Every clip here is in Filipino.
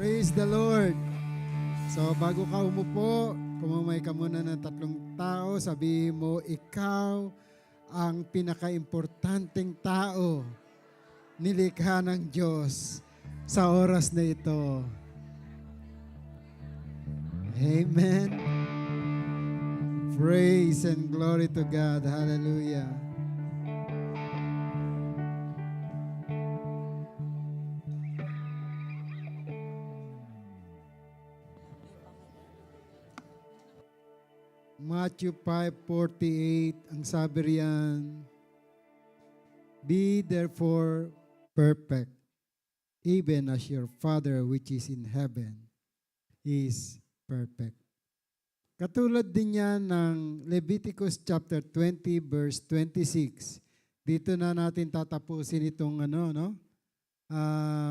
Praise the Lord. So bago ka umupo, kumamay ka muna ng 3 tao, sabihin mo, ikaw ang pinaka-importanteng tao nilikha ng Diyos sa oras na ito. Amen. Praise and glory to God. Hallelujah. Matthew 5:48, ang sabi riyan, be therefore perfect, even as your Father which is in heaven is perfect. Katulad din yan ng Leviticus chapter 20 verse 26. Dito na natin tatapusin itong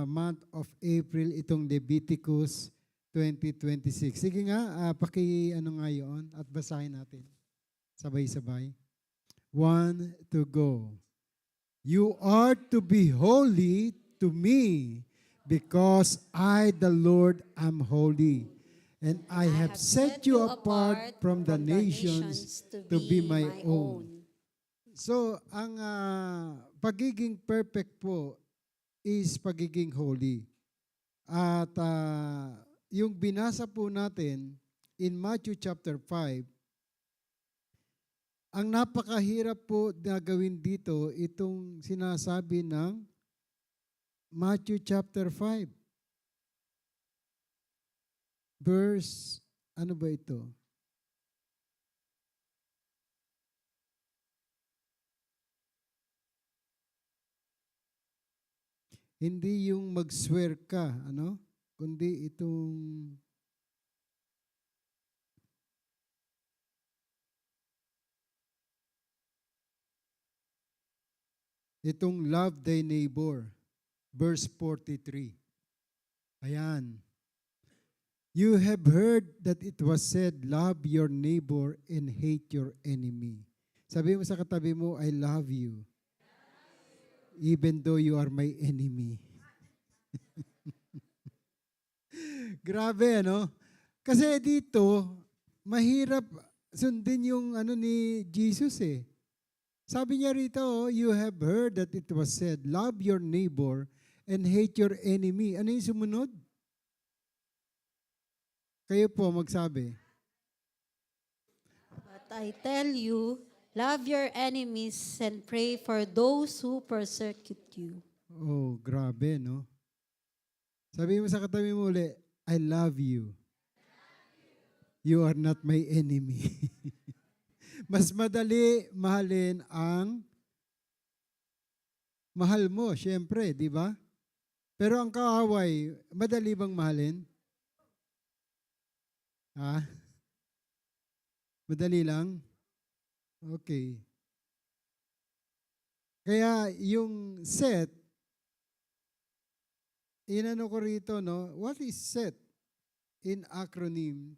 month of April, itong Leviticus 2026. Sige nga, nga yun at basahin natin. Sabay-sabay. 1, 2, go. You are to be holy to me because I, the Lord, am holy. And I have set you apart from the nations to be my own. So, ang pagiging perfect po is pagiging holy. At yung binasa po natin in Matthew chapter 5, ang napakahirap po na gawin dito, itong sinasabi ng Matthew chapter 5. Verse, ano ba ito? Hindi yung mag-swear ka, kundi itong love thy neighbor, verse 43. Ayan. You have heard that it was said, love your neighbor and hate your enemy. Sabi mo sa katabi mo, I love you, even though you are my enemy. Grabe, Kasi dito, mahirap sundin yung ni Jesus eh. Sabi niya rito, you have heard that it was said, love your neighbor and hate your enemy. Ano yung sumunod? Kayo po magsabi. But I tell you, love your enemies and pray for those who persecute you. Oh, grabe, Sabi mo sa katabi mo ulit, I love you. You are not my enemy. Mas madali mahalin ang mahal mo, syempre, di ba? Pero ang kaaway, madali bang mahalin? Ha? Madali lang? Okay. Kaya yung set, inano ko rito, what is set in acronym?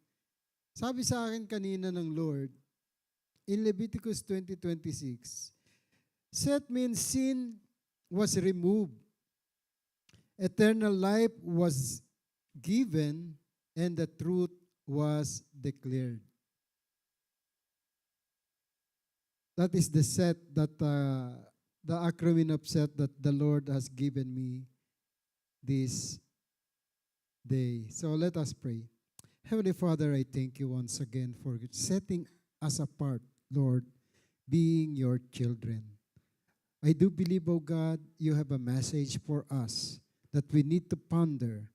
Sabi sa akin kanina ng Lord, in Leviticus 20:26, set means sin was removed, eternal life was given, and the truth was declared. That is the set that, the acronym of set that the Lord has given me this day. So let us pray. Heavenly Father, I thank you once again for setting us apart, Lord, being your children. I do believe, oh God, you have a message for us that we need to ponder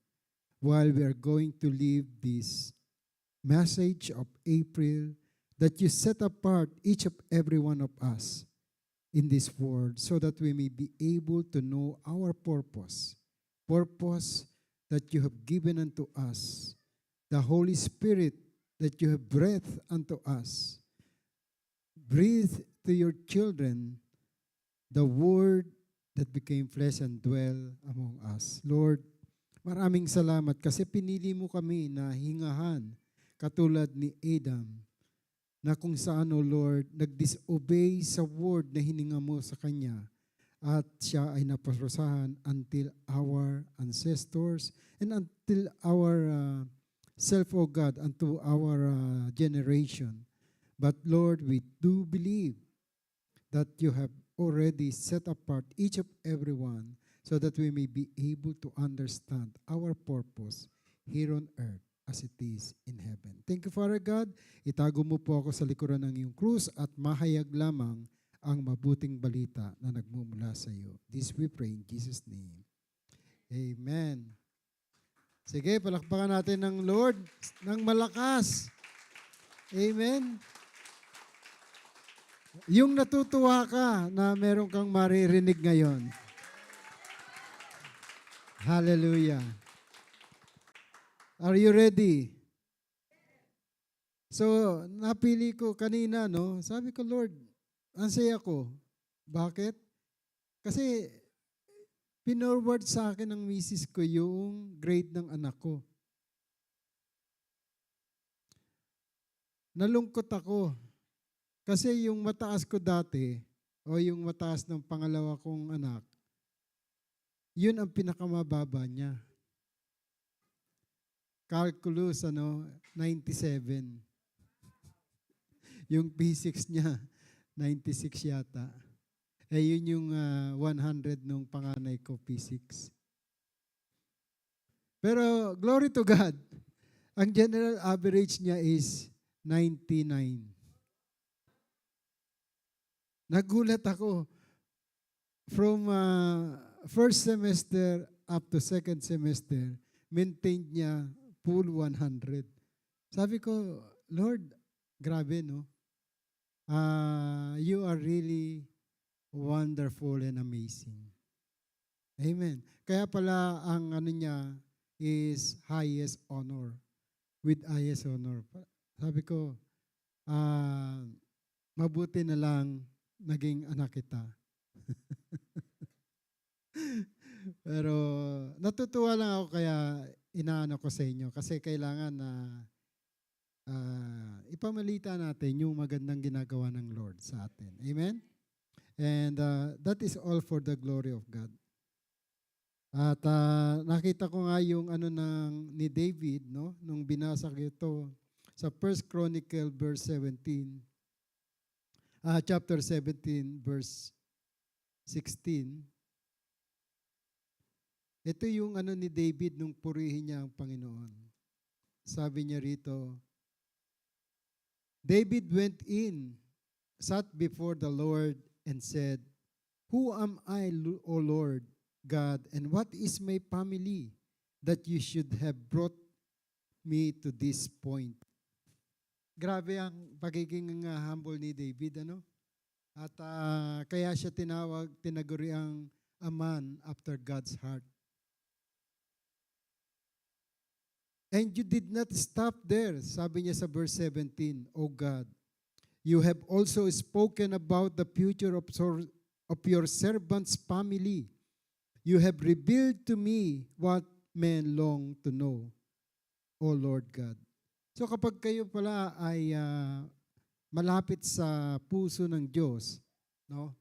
while we are going to live this message of April, that you set apart each of every one of us in this world so that we may be able to know our purpose that you have given unto us, the Holy Spirit that you have breathed unto us. Breathe to your children the word that became flesh and dwell among us. Lord, maraming salamat kasi pinili mo kami na hingahan katulad ni Adam, na kung saan, O Lord, nag-disobey sa word na hininga mo sa kanya at siya ay naparusahan until our ancestors and until our self, O God, unto our generation. But Lord, we do believe that you have already set apart each of everyone so that we may be able to understand our purpose here on earth as it is in heaven. Thank you, Father God. Itago mo po ako sa likuran ng iyong krus at mahayag lamang ang mabuting balita na nagmumula sa iyo. This we pray in Jesus' name. Amen. Sige, palakpakan natin ng Lord ng malakas. Amen. Yung natutuwa ka na meron kang maririnig ngayon. Hallelujah. Are you ready? So, napili ko kanina, no? Sabi ko, Lord, ang saya ko. Bakit? Kasi, pinorward sa akin ng misis ko yung grade ng anak ko. Nalungkot ako. Kasi yung mataas ko dati, o yung mataas ng pangalawa kong anak, yun ang pinakamababa niya. Calculus, 97. Yung P6 niya, 96 yata. Yun yung 100 nung panganay ko, P6. Pero, glory to God, ang general average niya is 99. Nagulat ako. From first semester up to second semester, maintained niya full 100. Sabi ko, Lord, grabe, no? You are really wonderful and amazing. Amen. Kaya pala ang niya is highest honor. With highest honor. Sabi ko, mabuti na lang naging anak kita. Pero natutuwa lang ako kaya inaano ko sa inyo kasi kailangan na ipamalita natin yung magandang ginagawa ng Lord sa atin. Amen? And that is all for the glory of God. At nakita ko nga yung ni David, no, nung binasa ko ito sa 1 Chronicle verse 17, chapter 17 verse 16. Ito yung ni David nung purihin niya ang Panginoon. Sabi niya rito, David went in, sat before the Lord and said, Who am I, O Lord God, and what is my family that you should have brought me to this point? Grabe ang pagiging humble ni David, At kaya siya tinaguri ang a man after God's heart. And you did not stop there. Sabi niya sa verse 17, O God, you have also spoken about the future of your servant's family. You have revealed to me what men long to know, O Lord God. So kapag kayo pala ay malapit sa puso ng Diyos, no?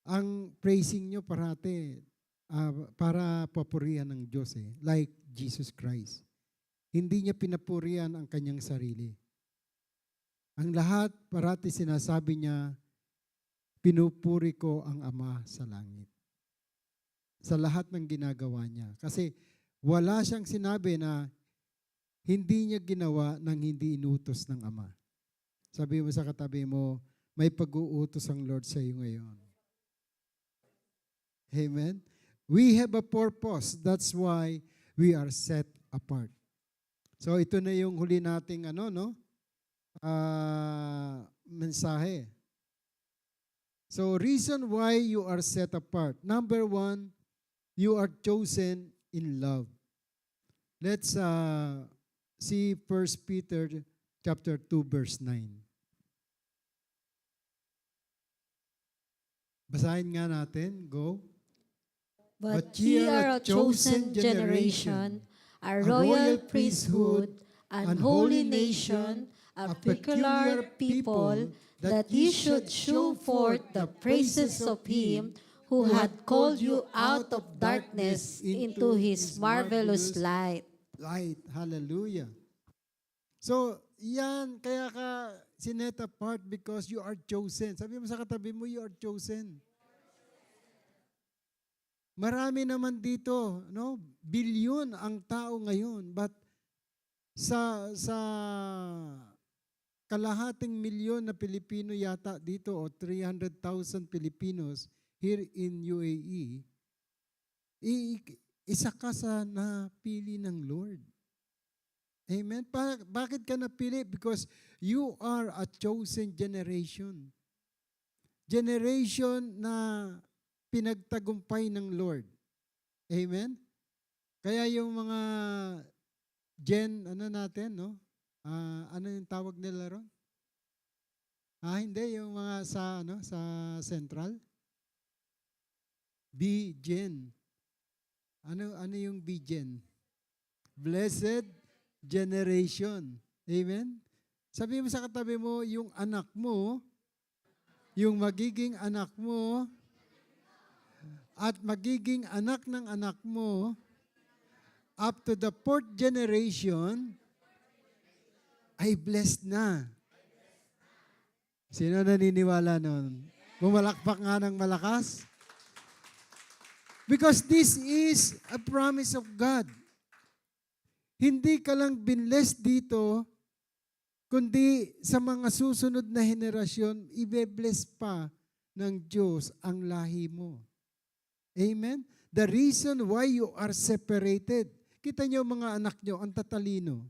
Ang praising nyo parati para papurihan ng Diyos like Jesus Christ. Hindi niya pinapurihan ang kanyang sarili. Ang lahat parati sinasabi niya, pinupuri ko ang Ama sa langit. Sa lahat ng ginagawa niya. Kasi wala siyang sinabi na hindi niya ginawa nang hindi inutos ng Ama. Sabi mo sa katabi mo, may pag-uutos ang Lord sa iyo ngayon. Amen? We have a purpose. That's why we are set apart. So ito na yung huli nating mensahe. So reason why you are set apart. Number 1, you are chosen in love. Let's see 1 Peter chapter 2 verse 9. Basahin nga natin. Go. But ye are a chosen generation, a royal priesthood, an holy nation, a peculiar people, that ye should show forth the praises of him who had called you out of darkness into His marvelous light. Light. Hallelujah. So, yan, kaya ka sinet apart because you are chosen. Sabi mo sa katabi mo, you are chosen. Marami naman dito, no? Bilyon ang tao ngayon, but sa kalahating milyon na Pilipino yata dito o 300,000 Filipinos here in UAE, isa ka sa napili ng Lord. Amen? Bakit ka napili? Because you are a chosen generation. Generation na pinagtagumpay ng Lord. Amen? Kaya yung mga ano natin, no? Ano yung tawag nila ron? Hindi, yung mga sa Central. B-Gen. Ano yung B-Gen? Blessed Generation. Amen? Sabi mo sa katabi mo, yung anak mo, yung magiging anak mo, at magiging anak ng anak mo, up to the 4th generation, ay blessed na. Sino naniniwala nun? Bumalakpak nga ng malakas? Because this is a promise of God. Hindi ka lang binless dito, kundi sa mga susunod na henerasyon, ibe-bless pa ng Diyos ang lahi mo. Amen? The reason why you are separated. Kita niyo mga anak niyo, ang tatalino.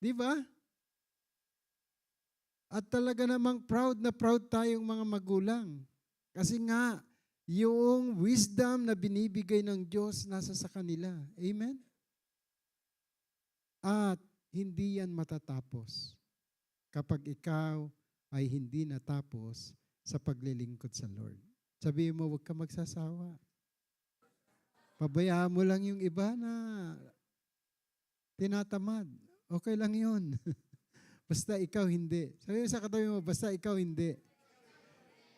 Di ba? At talaga namang proud na proud tayong mga magulang. Kasi nga, yung wisdom na binibigay ng Diyos nasa sa kanila. Amen? At hindi yan matatapos kapag ikaw ay hindi natapos sa paglilingkod sa Lord. Sabihin mo, huwag ka magsasawa. Pabayaan mo lang yung iba na tinatamad. Okay lang yun. Basta ikaw hindi. Sabihin sa katabi mo, basta ikaw hindi.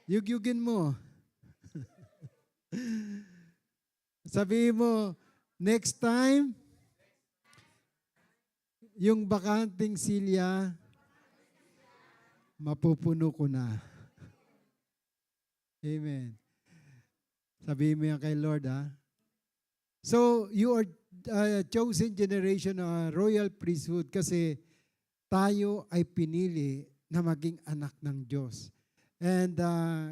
Yugyugin mo. Sabihin mo, next time, yung bakanting silya, mapupuno ko na. Amen. Sabihin mo yan kay Lord, ha? So, you are a chosen generation, a royal priesthood, kasi tayo ay pinili na maging anak ng Diyos. And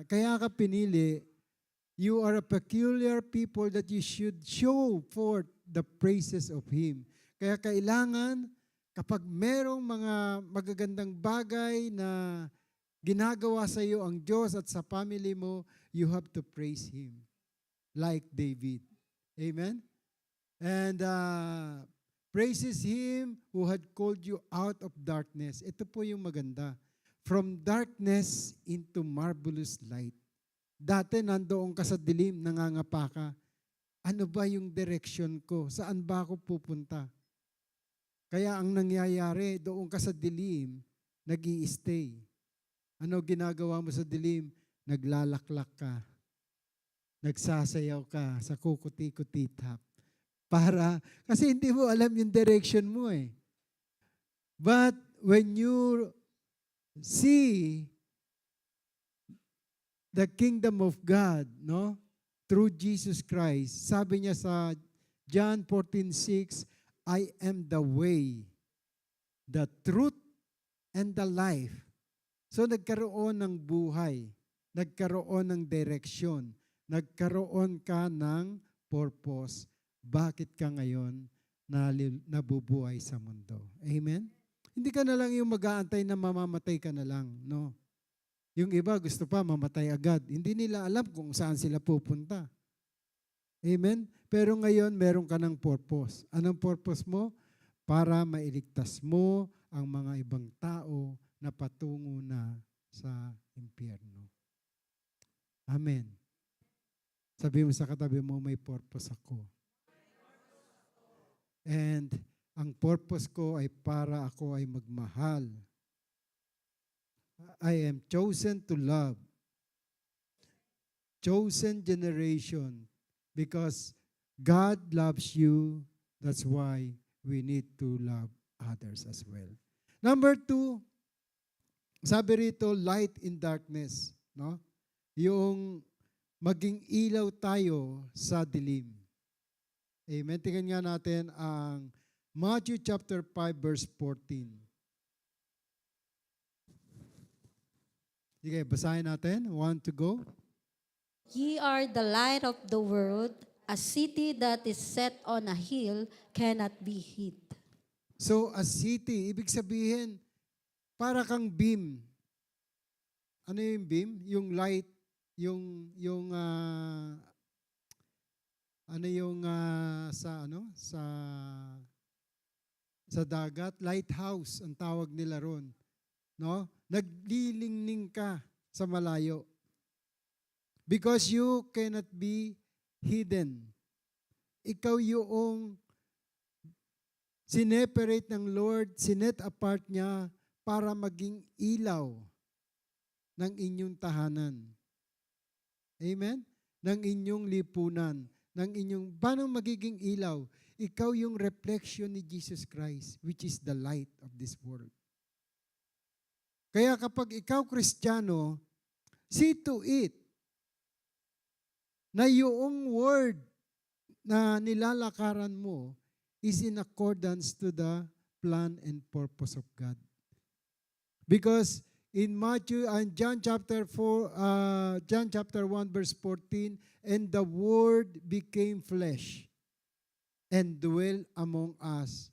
kaya ka pinili, you are a peculiar people that you should show forth the praises of Him. Kaya kailangan, kapag merong mga magagandang bagay na ginagawa sa iyo ang Diyos at sa family mo, you have to praise Him. Like David. Amen? And praises Him who had called you out of darkness. Ito po yung maganda. From darkness into marvelous light. Dati nandoon ka sa dilim, nangangapa ka. Ano ba yung direction ko? Saan ba ako pupunta? Kaya ang nangyayari, doon ka sa dilim, nag-i-stay. Ano ginagawa mo sa dilim? Naglalaklak ka. Nagsasayaw ka sa kukuti-kutitap. Kasi hindi mo alam yung direction mo eh. But when you see the kingdom of God, no, through Jesus Christ, sabi niya sa John 14:6, I am the way, the truth, and the life. So nagkaroon ng buhay, nagkaroon ng direksyon, nagkaroon ka ng purpose. Bakit ka ngayon nabubuhay sa mundo? Amen? Hindi ka na lang yung mag-aantay na mamamatay ka na lang, no? Yung iba gusto pa mamatay agad. Hindi nila alam kung saan sila pupunta. Amen? Pero ngayon, meron ka ng purpose. Anong purpose mo? Para mailigtas mo ang mga ibang tao na patungo na sa impyerno. Amen. Sabi mo sa katabi mo, may purpose ako. And ang purpose ko ay para ako ay magmahal. I am chosen to love. chosen generation because God loves you. That's why we need to love others as well. Number 2, sabi rito, light in darkness. No? Yung maging ilaw tayo sa dilim. Amen. Tingnan nga natin ang Matthew chapter 5 verse 14. Sige, basahin natin. 1 to go. Ye are the light of the world. A city that is set on a hill cannot be hid. So, a city, ibig sabihin, para kang beam. Ano yung beam? Yung light, sa dagat, lighthouse ang tawag nila ron. No? Naglilingning ka sa malayo. Because you cannot be hidden. Ikaw yung sineperate ng Lord, sinet apart niya para maging ilaw ng inyong tahanan. Amen? Ng inyong lipunan. Paano magiging ilaw? Ikaw yung reflection ni Jesus Christ, which is the light of this world. Kaya kapag ikaw Kristiyano, see to it na yung word na nilalakaran mo is in accordance to the plan and purpose of God. Because in John chapter 1 verse 14, and the word became flesh and dwelt among us.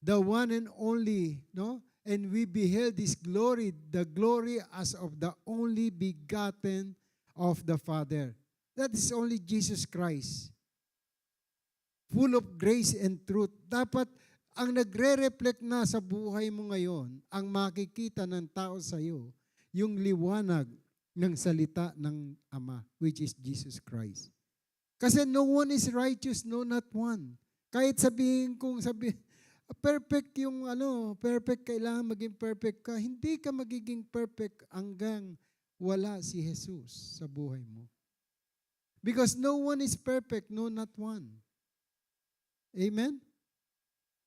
The one and only, no? And we beheld his glory, the glory as of the only begotten of the Father. That is only Jesus Christ. Full of grace and truth. Dapat ang nagre-reflect na sa buhay mo ngayon, ang makikita ng tao sa iyo, yung liwanag ng salita ng Ama, which is Jesus Christ. Kasi no one is righteous, no not one. Kahit perfect perfect, kailangan maging perfect ka. Hindi ka magiging perfect hanggang wala si Jesus sa buhay mo. Because no one is perfect, no not one. Amen?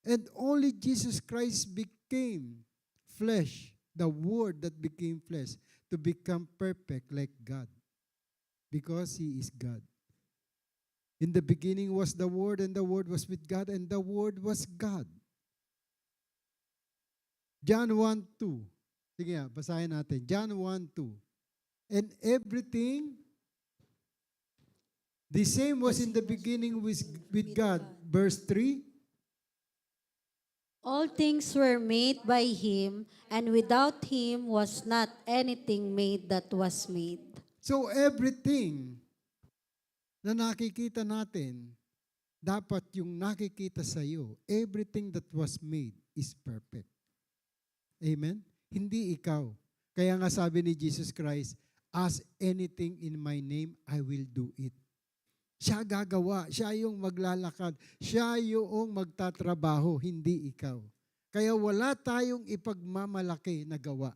And only Jesus Christ became flesh, the Word that became flesh, to become perfect like God. Because He is God. In the beginning was the Word, and the Word was with God, and the Word was God. John 1:2. Sige nga, basahin natin. John 1:2. And everything, the same was in the beginning with God. Verse 3. All things were made by Him, and without Him was not anything made that was made. So everything na nakikita natin, dapat yung nakikita sa iyo, everything that was made is perfect. Amen? Hindi ikaw. Kaya nga sabi ni Jesus Christ, ask anything in my name, I will do it. Siya gagawa, siya yung maglalakad, siya yung magtatrabaho, hindi ikaw. Kaya wala tayong ipagmamalaki na gawa.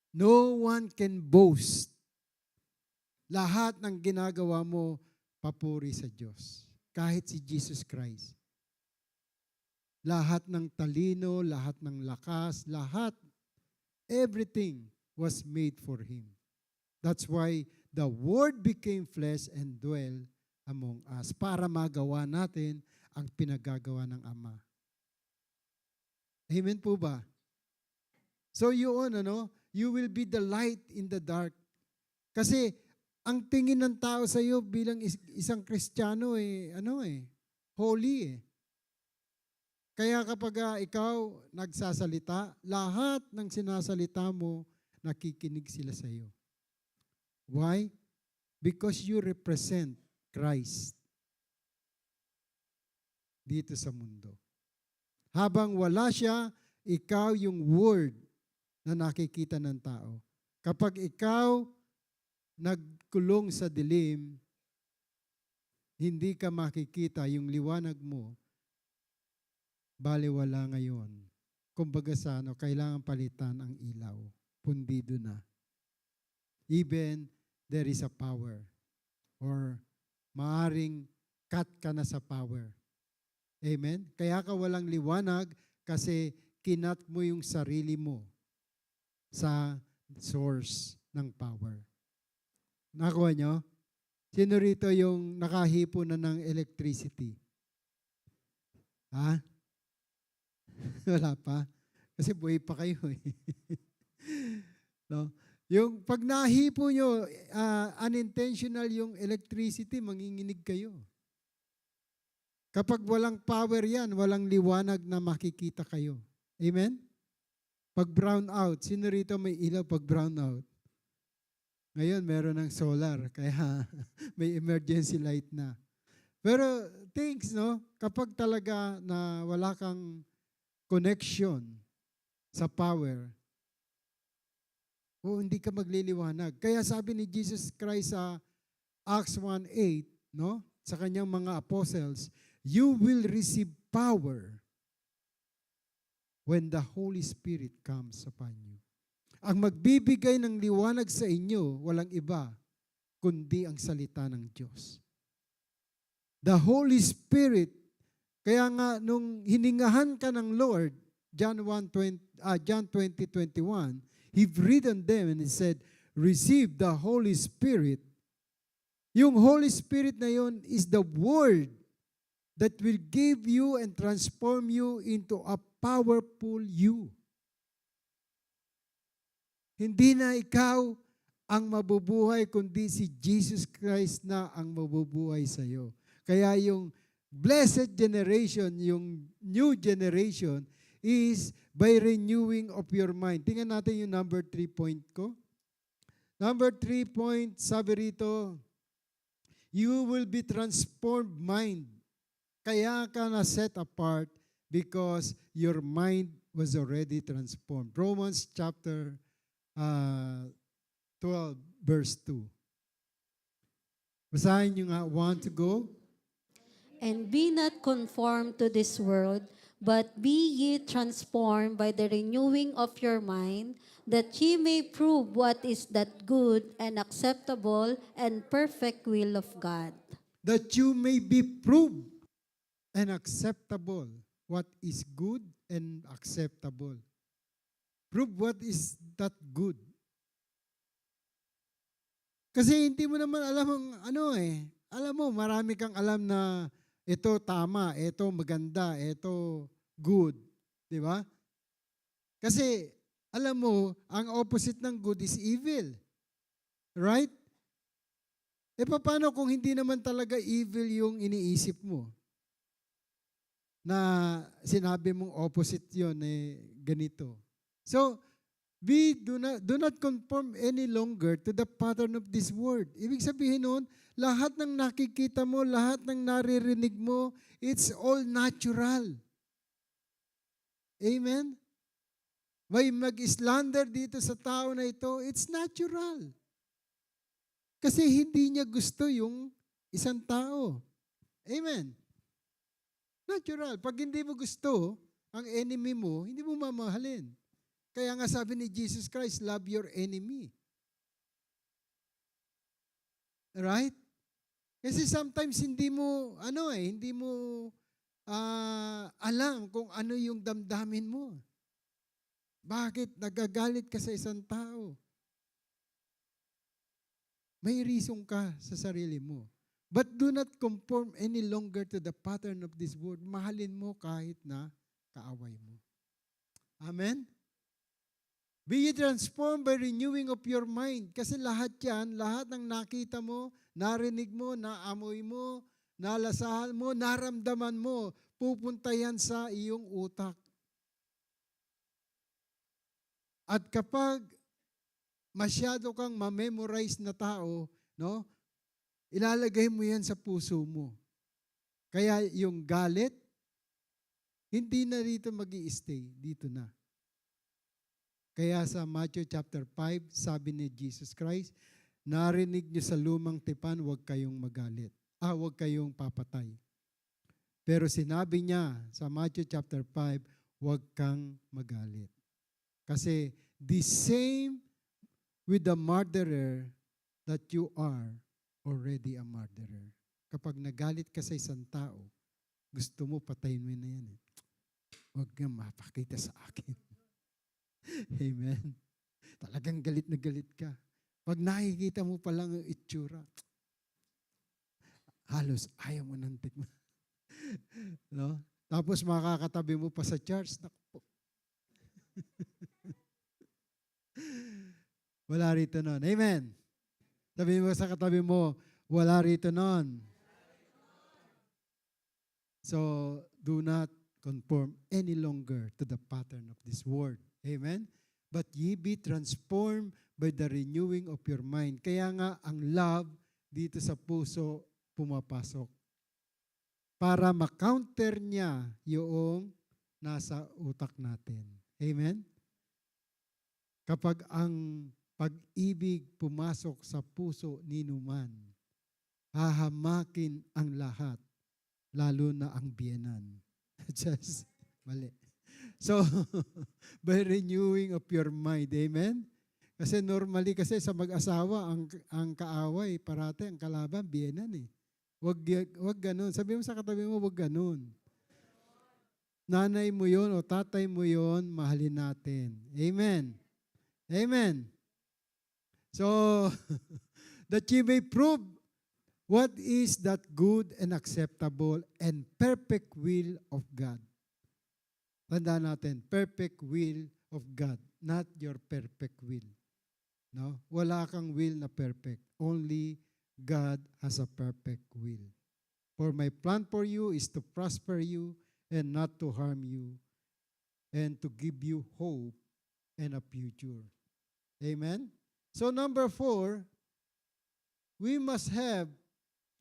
No one can boast. Lahat ng ginagawa mo, papuri sa Diyos. Kahit si Jesus Christ. Lahat ng talino, lahat ng lakas, lahat, everything was made for Him. That's why the Word became flesh and dwelt among us para magawa natin ang pinagagawa ng Ama. Amen po ba? So you will be the light in the dark. Kasi ang tingin ng tao sa iyo bilang isang Kristiyano holy eh. Kaya kapag ikaw nagsasalita, lahat ng sinasalita mo, nakikinig sila sa iyo. Why? Because you represent Christ dito sa mundo. Habang wala siya, ikaw yung word na nakikita ng tao. Kapag ikaw nagkulong sa dilim, hindi ka makikita yung liwanag mo, baliwala ngayon. Kumbaga kailangan palitan ang ilaw. Pundido na. even there is a power. Or maaring cut ka na sa power. Amen? Kaya ka walang liwanag kasi kinat mo yung sarili mo sa source ng power. Nakuha nyo? Sino rito yung nakahipo na ng electricity? Ha? Wala pa? Kasi buhay pa kayo eh. No? Yung pag nahipo nyo, unintentional yung electricity, manginginig kayo. Kapag walang power yan, walang liwanag na makikita kayo. Amen? Pag brown out, sino rito may ilaw pag brown out? Ngayon, meron ng solar, kaya may emergency light na. Pero things, no? Kapag talaga na wala kang connection sa power, hindi ka magliliwanag. Kaya sabi ni Jesus Christ sa Acts 1:8, no? Sa kanyang mga apostles, you will receive power when the Holy Spirit comes upon you. Ang magbibigay ng liwanag sa inyo, walang iba, kundi ang salita ng Diyos. The Holy Spirit, kaya nga nung hiningahan ka ng Lord, John 20:21, He breathed on them and He said, receive the Holy Spirit. Yung Holy Spirit na yun is the Word that will give you and transform you into a powerful you. Hindi na ikaw ang mabubuhay, kundi si Jesus Christ na ang mabubuhay sa iyo. Kaya yung blessed generation, yung new generation, is by renewing of your mind. Tingnan natin yung number 3 point ko. Number 3 point, sabi rito, you will be transformed mind. Kaya ka na set apart because your mind was already transformed. Romans chapter 12, verse 2. Basahin nyo nga, want to go? And be not conformed to this world, but be ye transformed by the renewing of your mind, that ye may prove what is that good and acceptable and perfect will of God. That you may be proved and acceptable what is good and acceptable. Prove what is that good. Kasi hindi mo naman alam ang ano eh. Alam mo, marami kang alam na ito tama, ito maganda, ito good. Di ba? Kasi alam mo, ang opposite ng good is evil. Right? E paano kung hindi naman talaga evil yung iniisip mo? Na sinabi mong opposite yon eh ganito. So, we do not conform any longer to the pattern of this world. Ibig sabihin nun, lahat ng nakikita mo, lahat ng naririnig mo, it's all natural. Amen? May mag-slander dito sa tao na ito, it's natural. Kasi hindi niya gusto yung isang tao. Amen? Natural. Pag hindi mo gusto ang enemy mo, hindi mo mamahalin. Kaya nga sabi ni Jesus Christ, love your enemy. Right? Kasi sometimes hindi mo, hindi mo alam kung ano yung damdamin mo. Bakit nagagalit ka sa isang tao? May reason ka sa sarili mo. But do not conform any longer to the pattern of this world. Mahalin mo kahit na kaaway mo. Amen? Be ye transformed by renewing of your mind. Kasi lahat yan, lahat ng nakita mo, narinig mo, naamoy mo, nalasahan mo, naramdaman mo, pupunta yan sa iyong utak. At kapag masyado kang ma-memorize na tao, no, ilalagay mo yan sa puso mo. Kaya yung galit, hindi na dito mag-i-stay, dito na. Kaya sa Matthew chapter 5, sabi ni Jesus Christ, narinig niyo sa lumang tipan, huwag kayong magalit. Huwag kayong papatay. Pero sinabi niya sa Matthew chapter 5, huwag kang magalit. Kasi the same with the murderer that you are already a murderer. Kapag nagalit ka sa isang tao, gusto mo patayin mo na yan. Huwag kang mapakita sa akin. Amen. Talagang galit na galit ka. Pag nakikita mo pa lang ang itsura, halos ayaw mo nang tignan. No? Tapos makakatabi mo pa sa church. Naku. Wala rito nun. Amen. Sabi mo sa katabi mo, wala rito nun. So, do not conform any longer to the pattern of this world. Amen? But ye be transformed by the renewing of your mind. Kaya nga, ang love dito sa puso pumapasok. Para ma-counter niya yung nasa utak natin. Amen? Kapag ang pag-ibig pumasok sa puso ni Numan, hahamakin ang lahat, lalo na ang biyenan. Just, mali. So, by renewing of your mind, amen? Kasi normally, kasi sa mag-asawa, ang kaaway, parate, ang kalaban, biyenan eh. Wag ganun. Sabi mo sa katabi mo, wag ganun. Nanay mo yon o tatay mo yon, mahalin natin. Amen. Amen. So, that ye may prove what is that good and acceptable and perfect will of God. Tandaan natin, perfect will of God, not your perfect will. No? Wala kang will na perfect. Only God has a perfect will. For my plan for you is to prosper you and not to harm you and to give you hope and a future. Amen? So number 4, we must have,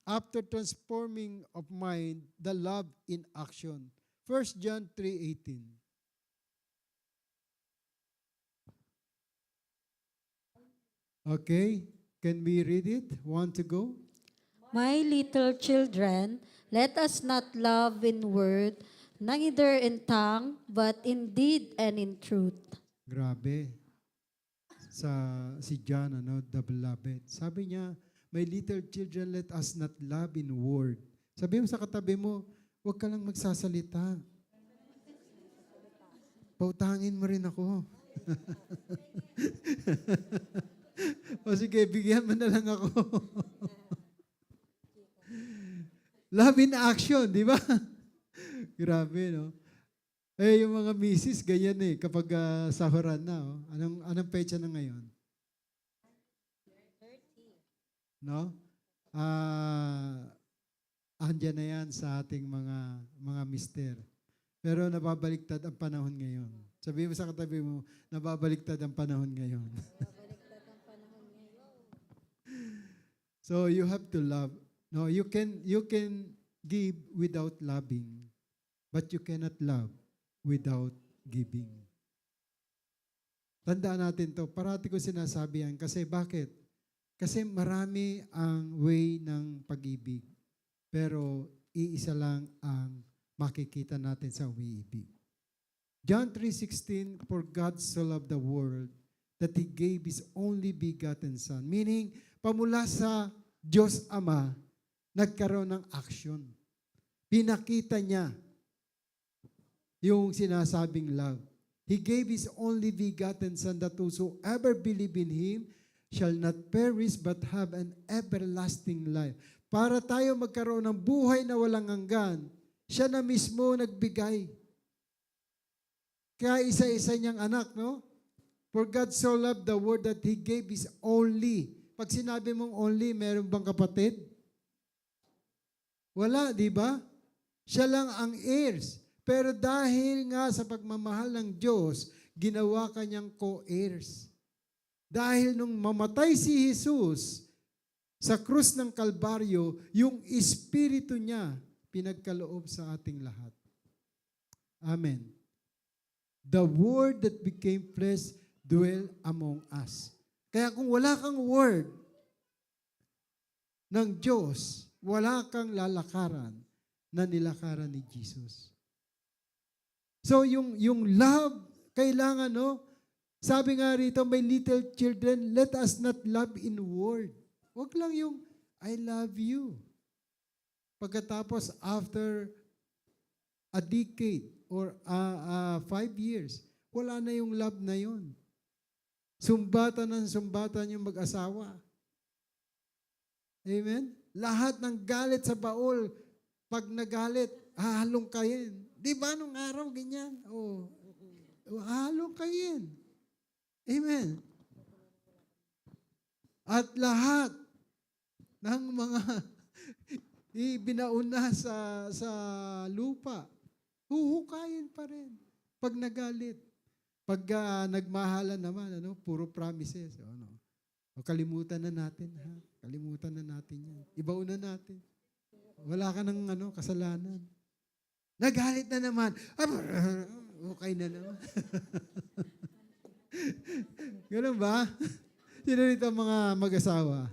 after transforming of mind, the love in action. 1 John 3:18. Okay, can we read it? Want to go? My little children, let us not love in word, neither in tongue, but in deed and in truth. Grabe. Si John, the beloved. Sabi niya, my little children, let us not love in word. Sabi mo sa katabi mo, huwag ka lang magsasalita. Pautangin mo rin ako. O sige, bigyan mo na lang ako. Love in action, di ba? Grabe, no? Eh, yung mga misis, ganyan eh, kapag sahuran na, oh. Anong petsa na ngayon? 30. No? Andyan na yan sa ating mga mister. Pero nababaliktad ang panahon ngayon. Sabi mo sa katabi mo, nababaliktad ang panahon ngayon. So you have to love. No, you can give without loving, but you cannot love without giving. Tandaan natin to. Parati ko sinasabi yan. Kasi bakit? Kasi marami ang way ng pag-ibig. Pero iisa lang ang makikita natin sa umiibig. John 3:16, for God so loved the world that He gave His only begotten Son. Meaning, pamula sa Diyos Ama, nagkaroon ng action. Pinakita niya yung sinasabing love. He gave His only begotten Son that whosoever believe in Him shall not perish but have an everlasting life. Para tayo magkaroon ng buhay na walang hanggan, siya na mismo nagbigay. Kaya isa-isa niyang anak, no? For God so loved the world that He gave His only. Pag sinabi mong only, meron bang kapatid? Wala, di ba? Siya lang ang heirs. Pero dahil nga sa pagmamahal ng Diyos, ginawa kanyang co-heirs. Dahil nung mamatay si Jesus sa krus ng Kalbaryo, yung Espiritu niya pinagkaloob sa ating lahat. Amen. The Word that became flesh dwell among us. Kaya kung wala kang Word ng Diyos, wala kang lalakaran na nilakaran ni Jesus. So yung love, kailangan, no? Sabi nga rito, my little children, let us not love in word. Huwag lang yung, I love you. Pagkatapos, after a decade or 5 years, wala na yung love na yun. Sumbatan ng sumbatan yung mag-asawa. Amen? Lahat ng galit sa baul, pag nagalit, hahalong kayin. Di ba nung araw ganyan? Hahalong kayin. Amen. At lahat ng mga ibinauna sa lupa, huhukayin pa rin pag nagalit. Pag nagmahalan naman, puro promises. Kalimutan na natin, ha? Kalimutan na natin yan. Ibauna natin. Wala ka ng kasalanan. Nagalit na naman. Okay na naman. Ganun ba? Sino rito ang mga mag-asawa?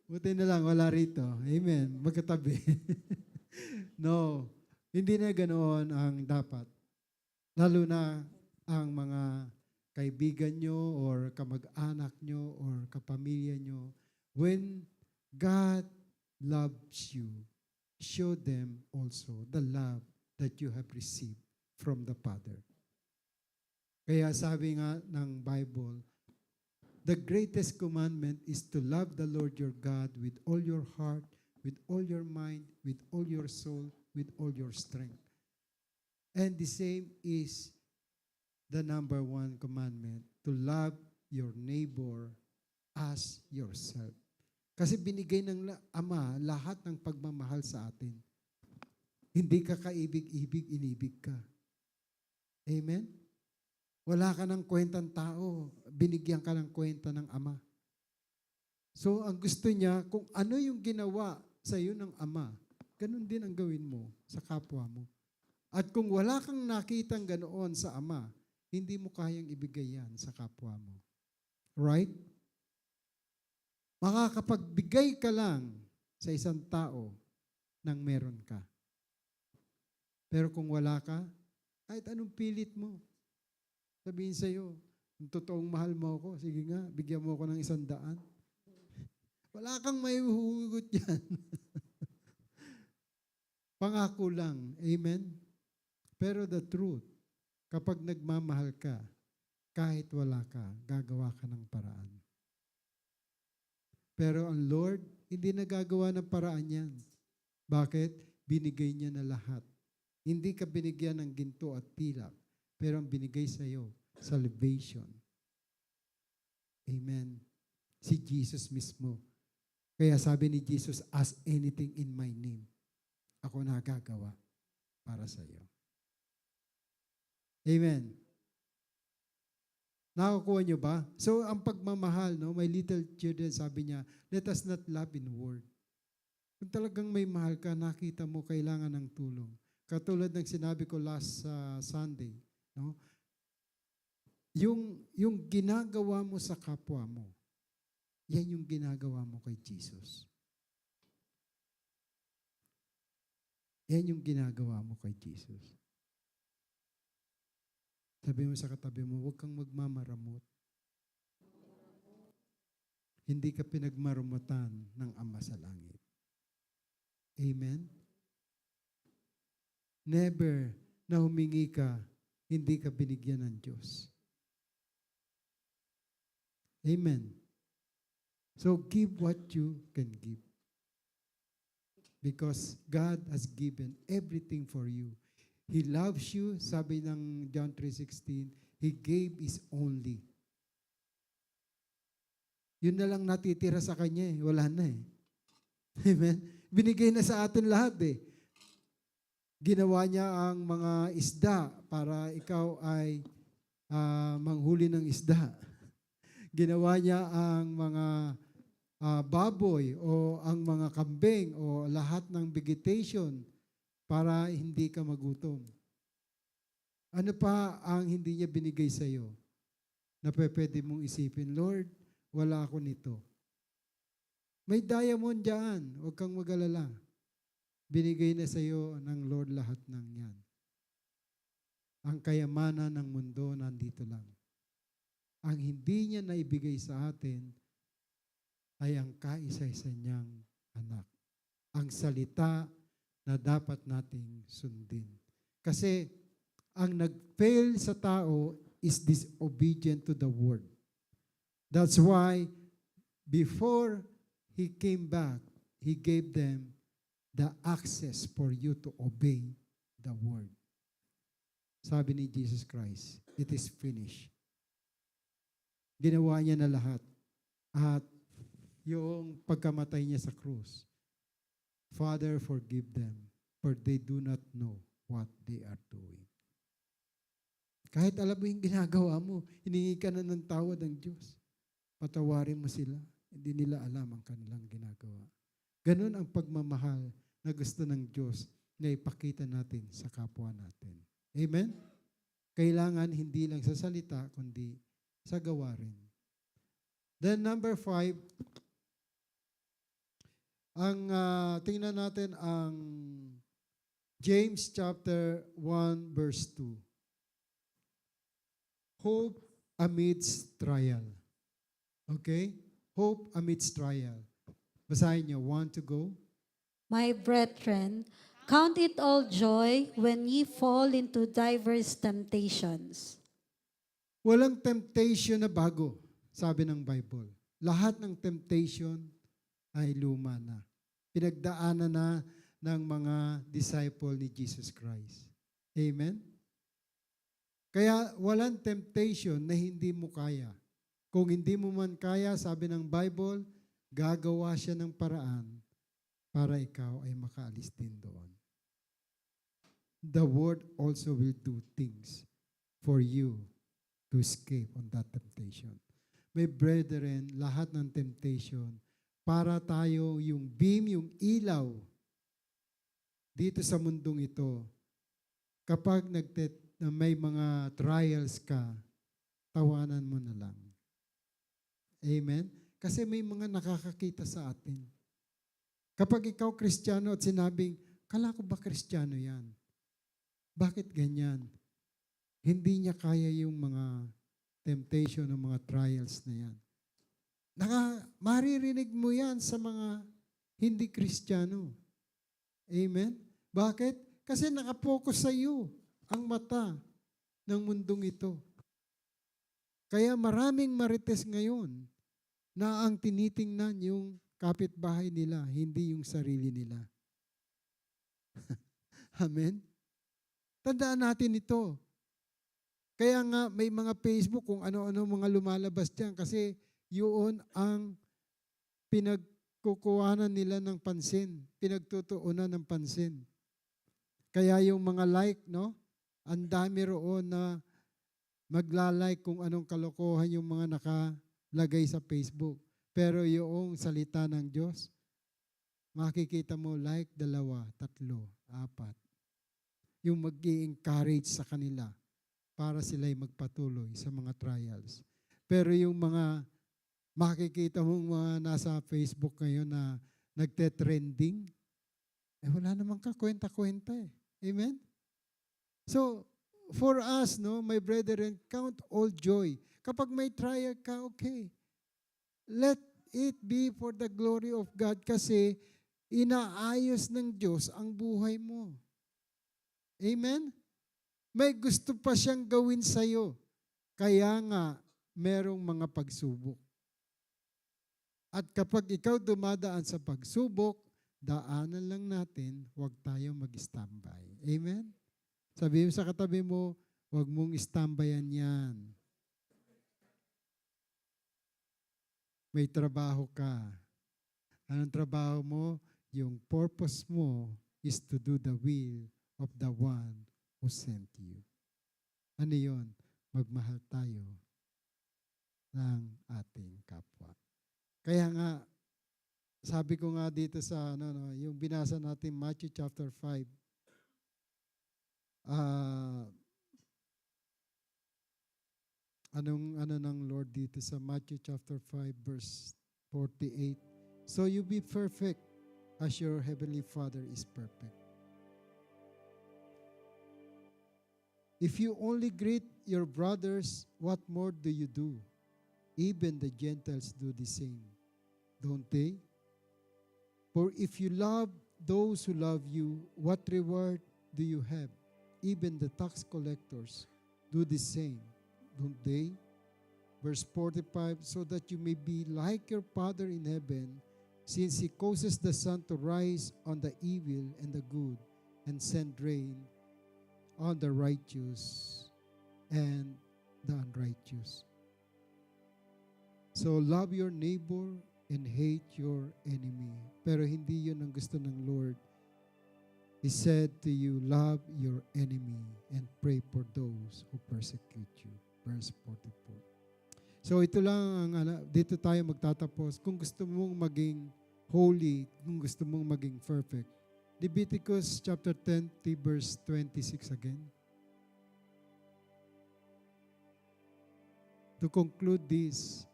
Buti na lang, wala rito. Amen. Magkatabi. No. Hindi na ganoon ang dapat. Lalo na ang mga kaibigan nyo or kamag-anak nyo or kapamilya nyo. When God loves you, show them also the love that you have received from the Father. Kaya sabi nga ng Bible, the greatest commandment is to love the Lord your God with all your heart, with all your mind, with all your soul, with all your strength. And the same is the number 1 commandment, to love your neighbor as yourself. Kasi binigay ng Ama lahat ng pagmamahal sa atin. Hindi ka kaibig-ibig, inibig ka. Amen? Wala ka ng kwentang tao, binigyan ka ng kwenta ng Ama. So, ang gusto niya, kung ano yung ginawa sa iyo ng Ama, ganun din ang gawin mo sa kapwa mo. At kung wala kang nakitang ganoon sa Ama, hindi mo kayang ibigay yan sa kapwa mo. Right? Makakapagbigay ka lang sa isang tao nang meron ka. Pero kung wala ka, kahit anong pilit mo, sabihin sa'yo, kung totoong mahal mo ako, sige nga, bigyan mo ako ng 100. Wala kang may huhugot yan. Pangako lang. Amen? Pero the truth, kapag nagmamahal ka, kahit wala ka, gagawa ka ng paraan. Pero ang Lord, hindi nagagawa ng paraan yan. Bakit? Binigay niya na lahat. Hindi ka binigyan ng ginto at pilak, pero ang binigay sa iyo, salvation. Amen. Si Jesus mismo. Kaya sabi ni Jesus, ask anything in my name. Ako nagagawa para sa iyo. Amen. Nakakuha niyo ba? So, ang pagmamahal, my little children, sabi niya, let us not love in word. Kung talagang may mahal ka, nakita mo kailangan ng tulong. Katulad ng sinabi ko last Sunday, yung ginagawa mo sa kapwa mo, yan yung ginagawa mo kay Jesus. Yan yung ginagawa mo kay Jesus. Sabi mo sa katabi mo, huwag kang magmamaramot. Hindi ka pinagmaramutan ng Ama sa langit. Amen? Never na humingi ka, hindi ka binigyan ng Diyos. Amen. So give what you can give. Because God has given everything for you. He loves you, sabi ng John 3:16, He gave His only. Yun na lang natitira sa Kanya eh. Wala na eh. Amen? Binigay na sa atin lahat eh. Ginawa niya ang mga isda para ikaw ay manghuli ng isda. Ginawa niya ang mga baboy o ang mga kambing o lahat ng vegetation para hindi ka magutom. Ano pa ang hindi niya binigay sa iyo na pwede mong isipin, Lord, wala ako nito. May diamond dyan, huwag kang mag-alala. Binigay na sa iyo ng Lord lahat ng yan. Ang kayamanan ng mundo nandito lang. Ang hindi niya naibigay sa atin ay ang kaisa-isa niyang anak. Ang salita na dapat nating sundin. Kasi ang nag-fail sa tao is disobedient to the word. That's why before he came back, he gave them the access for you to obey the word. Sabi ni Jesus Christ, it is finished. Ginawa niya na lahat. At yung pagkamatay niya sa krus, Father, forgive them, for they do not know what they are doing. Kahit alam mo yung ginagawa mo, hiningi ka na ng tawad ng Diyos. Patawarin mo sila. Hindi nila alam ang kanilang ginagawa. Ganun ang pagmamahal na gusto ng Diyos na ipakita natin sa kapwa natin. Amen? Kailangan hindi lang sa salita, kundi sa gawa rin. Then number 5, tingnan natin ang James chapter 1 verse 2. Hope amidst trial. Okay? Hope amidst trial. Basahin niyo. Want to go? My brethren, count it all joy when ye fall into diverse temptations. Walang temptation na bago, sabi ng Bible. Lahat ng temptation ay luma na. Pinagdaanan na ng mga disciple ni Jesus Christ. Amen? Kaya walang temptation na hindi mo kaya. Kung hindi mo man kaya, sabi ng Bible, gagawa siya ng paraan para ikaw ay makaalis din doon. The Word also will do things for you to escape on that temptation. My brethren, lahat ng temptation, para tayo yung beam, yung ilaw dito sa mundong ito, kapag na may mga trials ka, tawanan mo na lang. Amen? Kasi may mga nakakakita sa atin. Kapag ikaw Kristiyano at sinabing, kala ko ba Kristiyano yan? Bakit ganyan? Hindi niya kaya yung mga temptation o mga trials na yan. Maririnig mo yan sa mga hindi Kristiyano. Amen? Bakit? Kasi nakapokus sa iyo ang mata ng mundong ito. Kaya maraming marites ngayon na ang tinitingnan yung kapitbahay nila, hindi yung sarili nila. Amen? Tandaan natin ito. Kaya nga may mga Facebook kung ano-ano mga lumalabas dyan kasi yun ang pinagkukuhanan nila ng pansin, pinagtutuunan ng pansin. Kaya yung mga like, no? Ang dami roon na magla-like kung anong kalokohan yung mga nakalagay sa Facebook. Pero yung salita ng Diyos, makikita mo like 2, 3, 4. Yung mag-i-encourage sa kanila para sila'y magpatuloy sa mga trials. Pero yung mga makikita mong mga nasa Facebook ngayon na nagte-trending, wala namang kakwenta-kwenta eh. Amen? So, for us, no, my brethren, count all joy. Kapag may trial ka, okay. Let it be for the glory of God kasi inaayos ng Diyos ang buhay mo. Amen? May gusto pa siyang gawin sa'yo. Kaya nga, merong mga pagsubok. At kapag ikaw dumadaan sa pagsubok, daanan lang natin, huwag tayo mag-standby. Amen? Sabihin sa katabi mo, huwag mong istambayan yan. May trabaho ka. Anong trabaho mo? Yung purpose mo is to do the will of the one who sent you. Ano yun? Magmahal tayo ng ating kapwa. Kaya nga, sabi ko nga dito sa, yung binasa natin, Matthew chapter 5, anong ng Lord dito sa Matthew chapter 5 verse 48. So you be perfect as your heavenly Father is perfect. If you only greet your brothers, what more do you do? Even the Gentiles do the same, don't they? For if you love those who love you, what reward do you have? Even the tax collectors do the same, don't they? Verse 45, so that you may be like your Father in heaven, since He causes the sun to rise on the evil and the good, and send rain on the righteous and the unrighteous. So love your neighbor and hate your enemy. Pero hindi yun ang gusto ng Lord. He said to you, love your enemy and pray for those who persecute you. Verse 44. So ito lang ang dito tayo magtatapos. Kung gusto mong maging holy, kung gusto mong maging perfect. Leviticus chapter 20 verse 26 again. To conclude this,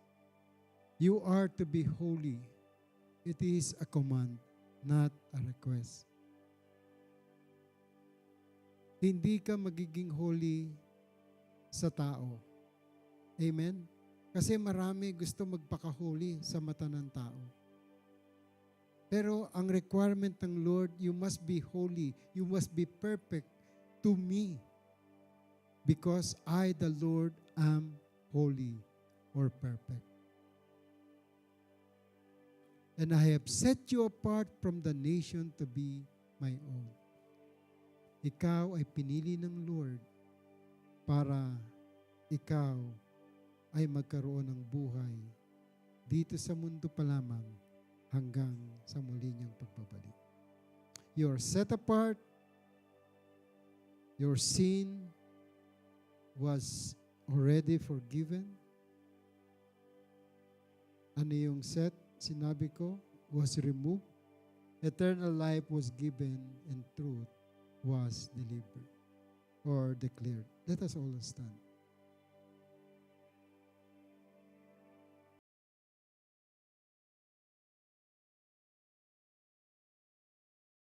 you are to be holy. It is a command, not a request. Hindi ka magiging holy sa tao. Amen? Kasi marami gusto magpaka-holy sa mata ng tao. Pero ang requirement ng Lord, you must be holy. You must be perfect to me. Because I, the Lord, am holy or perfect. And I have set you apart from the nation to be my own. Ikaw ay pinili ng Lord para ikaw ay magkaroon ng buhay dito sa mundo pa lamang hanggang sa muli niyang pagbabalik. You are set apart. Your sin was already forgiven. Ano yung set? Sinabi ko, was removed. Eternal life was given and truth was delivered or declared. Let us all stand.